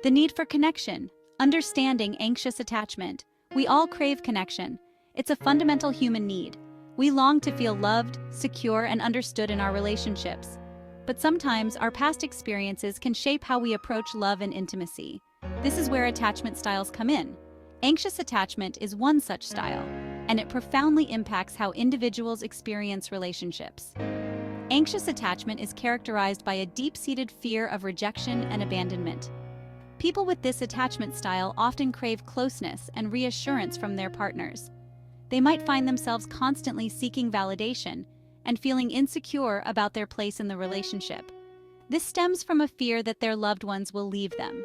The need for connection. Understanding anxious attachment. We all crave connection. It's a fundamental human need. We long to feel loved, secure, and understood in our relationships. But sometimes our past experiences can shape how we approach love and intimacy. This is where attachment styles come in. Anxious attachment is one such style, and it profoundly impacts how individuals experience relationships. Anxious attachment is characterized by a deep-seated fear of rejection and abandonment. People with this attachment style often crave closeness and reassurance from their partners. They might find themselves constantly seeking validation and feeling insecure about their place in the relationship. This stems from a fear that their loved ones will leave them.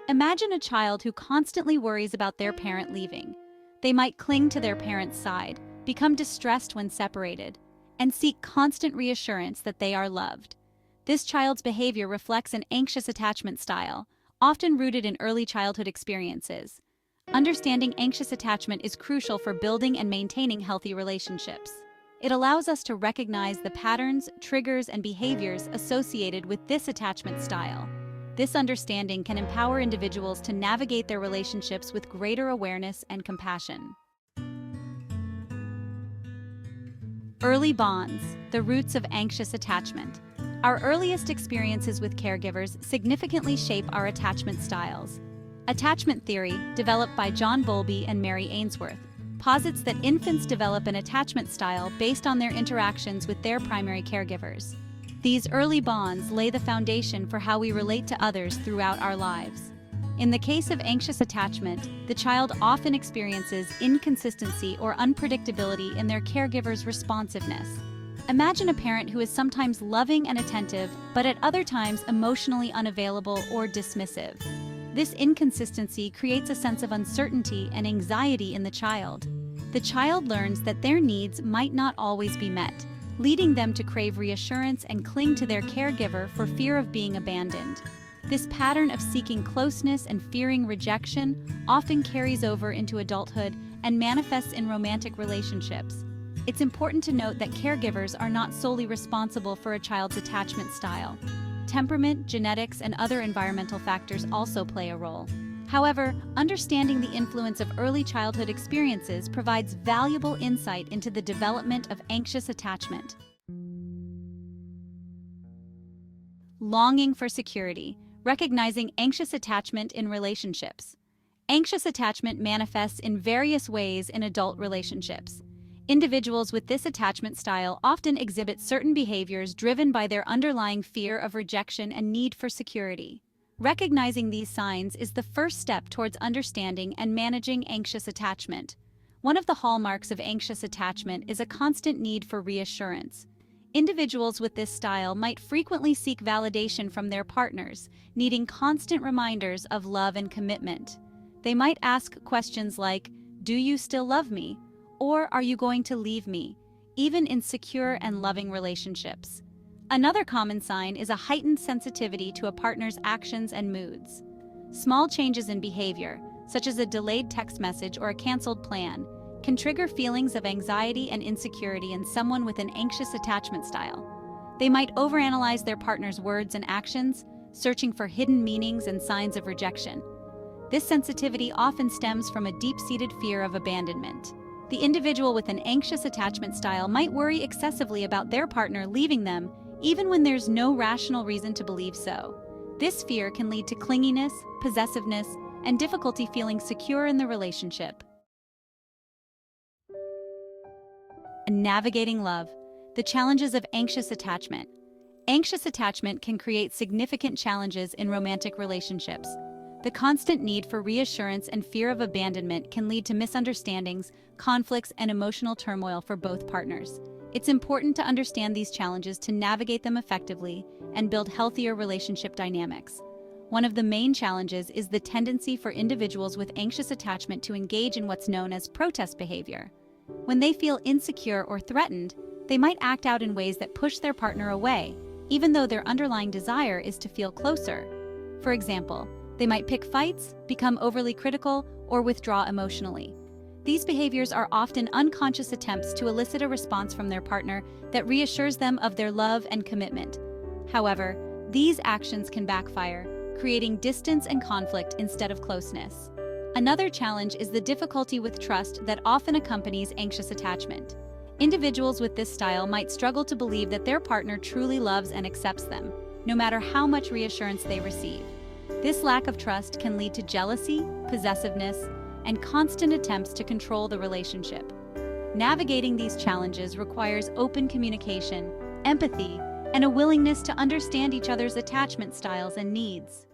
Imagine a child who constantly worries about their parent leaving. They might cling to their parent's side, become distressed when separated, and seek constant reassurance that they are loved. This child's behavior reflects an anxious attachment style, often rooted in early childhood experiences. Understanding anxious attachment is crucial for building and maintaining healthy relationships. It allows us to recognize the patterns, triggers, and behaviors associated with this attachment style. This understanding can empower individuals to navigate their relationships with greater awareness and compassion. Early bonds, the roots of anxious attachment. Our earliest experiences with caregivers significantly shape our attachment styles. Attachment theory, developed by John Bowlby and Mary Ainsworth, posits that infants develop an attachment style based on their interactions with their primary caregivers. These early bonds lay the foundation for how we relate to others throughout our lives. In the case of anxious attachment, the child often experiences inconsistency or unpredictability in their caregiver's responsiveness. Imagine a parent who is sometimes loving and attentive, but at other times emotionally unavailable or dismissive. This inconsistency creates a sense of uncertainty and anxiety in the child. The child learns that their needs might not always be met, leading them to crave reassurance and cling to their caregiver for fear of being abandoned. This pattern of seeking closeness and fearing rejection often carries over into adulthood and manifests in romantic relationships. It's important to note that caregivers are not solely responsible for a child's attachment style. Temperament, genetics, and other environmental factors also play a role. However, understanding the influence of early childhood experiences provides valuable insight into the development of anxious attachment. Longing for security, recognizing anxious attachment in relationships. Anxious attachment manifests in various ways in adult relationships. Individuals with this attachment style often exhibit certain behaviors driven by their underlying fear of rejection and need for security. Recognizing these signs is the first step towards understanding and managing anxious attachment. One of the hallmarks of anxious attachment is a constant need for reassurance. Individuals with this style might frequently seek validation from their partners, needing constant reminders of love and commitment. They might ask questions like, "Do you still love me?" Or "Are you going to leave me?" even in secure and loving relationships. Another common sign is a heightened sensitivity to a partner's actions and moods. Small changes in behavior, such as a delayed text message or a canceled plan, can trigger feelings of anxiety and insecurity in someone with an anxious attachment style. They might overanalyze their partner's words and actions, searching for hidden meanings and signs of rejection. This sensitivity often stems from a deep-seated fear of abandonment. The individual with an anxious attachment style might worry excessively about their partner leaving them, even when there's no rational reason to believe so. This fear can lead to clinginess, possessiveness, and difficulty feeling secure in the relationship. Navigating love, the challenges of anxious attachment. Anxious attachment can create significant challenges in romantic relationships. The constant need for reassurance and fear of abandonment can lead to misunderstandings, conflicts, and emotional turmoil for both partners. It's important to understand these challenges to navigate them effectively and build healthier relationship dynamics. One of the main challenges is the tendency for individuals with anxious attachment to engage in what's known as protest behavior. When they feel insecure or threatened, they might act out in ways that push their partner away, even though their underlying desire is to feel closer. For example, they might pick fights, become overly critical, or withdraw emotionally. These behaviors are often unconscious attempts to elicit a response from their partner that reassures them of their love and commitment. However, these actions can backfire, creating distance and conflict instead of closeness. Another challenge is the difficulty with trust that often accompanies anxious attachment. Individuals with this style might struggle to believe that their partner truly loves and accepts them, no matter how much reassurance they receive. This lack of trust can lead to jealousy, possessiveness, and constant attempts to control the relationship. Navigating these challenges requires open communication, empathy, and a willingness to understand each other's attachment styles and needs.